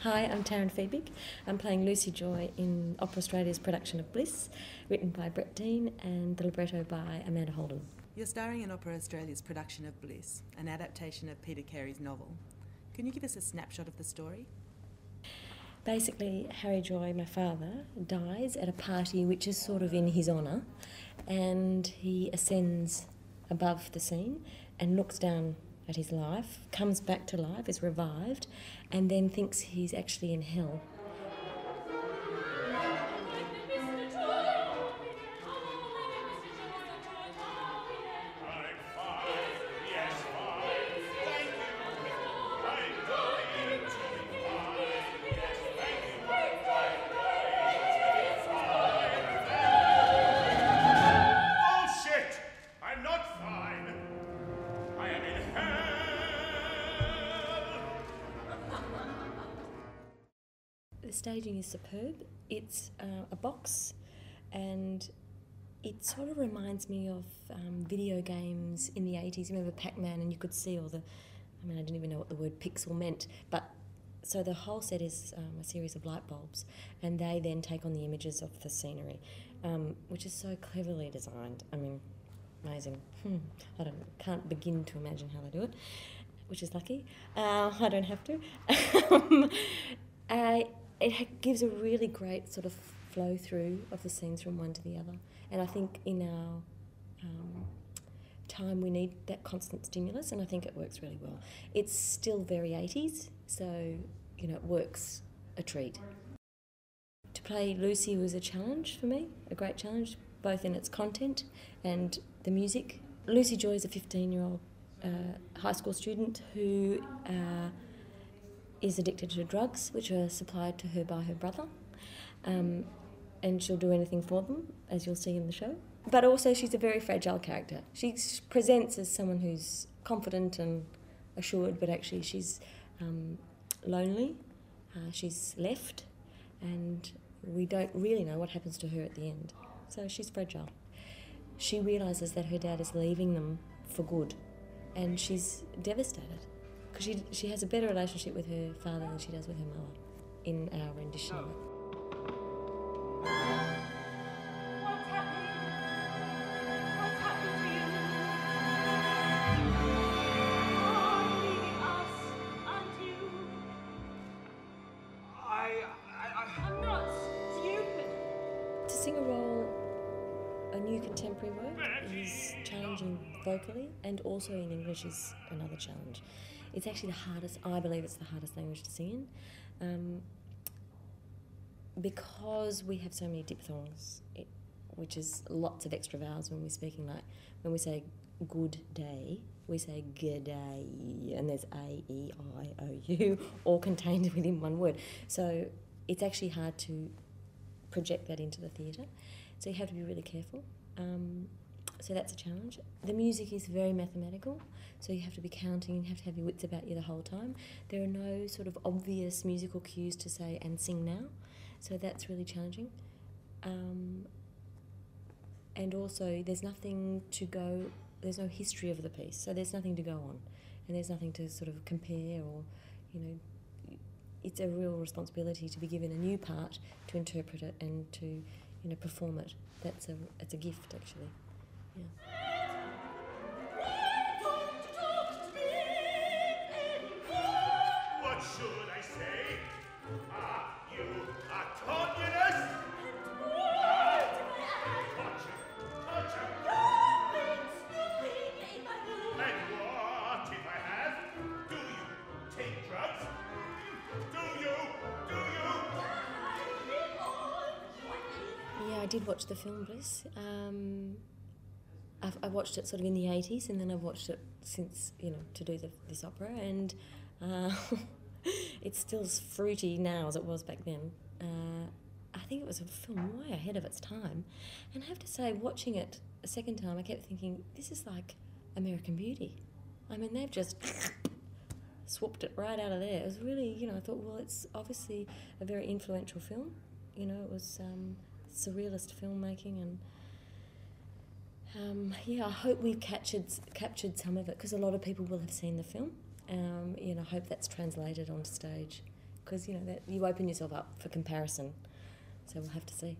Hi, I'm Taryn Fiebig. I'm playing Lucy Joy in Opera Australia's production of Bliss, written by Brett Dean and the libretto by Amanda Holden. You're starring in Opera Australia's production of Bliss, an adaptation of Peter Carey's novel. Can you give us a snapshot of the story? Basically, Harry Joy, my father, dies at a party which is sort of in his honour, and he ascends above the scene and looks down at his life, comes back to life, is revived, and then thinks he's actually in hell. The staging is superb. It's a box, and it sort of reminds me of video games in the 80s. Remember Pac-Man, and you could see all the, I didn't even know what the word pixel meant, but so the whole set is a series of light bulbs, and they then take on the images of the scenery, which is so cleverly designed. Amazing. Can't begin to imagine how they do it, which is lucky. I don't have to. It gives a really great sort of flow through of the scenes from one to the other, and I think in our time we need that constant stimulus, and I think it works really well. It's still very 80s, so it works a treat. To play Lucy was a challenge for me, a great challenge, both in its content and the music. Lucy Joy is a 15-year-old high school student who is addicted to drugs, which are supplied to her by her brother, and she'll do anything for them, as you'll see in the show. But also she's a very fragile character. She presents as someone who's confident and assured, but actually she's lonely, she's left, and we don't really know what happens to her at the end. So she's fragile. She realises that her dad is leaving them for good, and she's devastated, because she has a better relationship with her father than she does with her mother in our rendition of it. What's happening? What's happening to you? You're leaving us, aren't you? I'm not stupid. To sing a role, a new contemporary work, is challenging vocally, and also in English is another challenge. It's actually the hardest, I believe it's the hardest language to sing in, because we have so many diphthongs, which is lots of extra vowels when we're speaking. Like when we say good day, we say g'day, and there's A, E, I, O, U, all contained within one word. So it's actually hard to project that into the theatre. So you have to be really careful. So that's a challenge. The music is very mathematical, so you have to be counting, you have to have your wits about you the whole time. There are no sort of obvious musical cues to say, and sing now, so that's really challenging. And also there's nothing to go, there's no history of the piece, so there's nothing to go on, and there's nothing to sort of compare, or, it's a real responsibility to be given a new part, to interpret it and to, perform it. It's a gift, actually. Yeah. What should I say? You are communist? Torture. And what if I have? Do you take drugs? Do you? Yeah, I did watch the film Bliss. I watched it sort of in the 80s, and then I've watched it since, to do this opera, and it's still as fruity now as it was back then. I think it was a film way ahead of its time, and I have to say, watching it a second time, I kept thinking, this is like American Beauty. They've just swooped it right out of there. It was really, I thought, well, it's obviously a very influential film. It was surrealist filmmaking, and I hope we've captured some of it, because a lot of people will have seen the film. I hope that's translated onto stage, because, you know, that you open yourself up for comparison. So we'll have to see.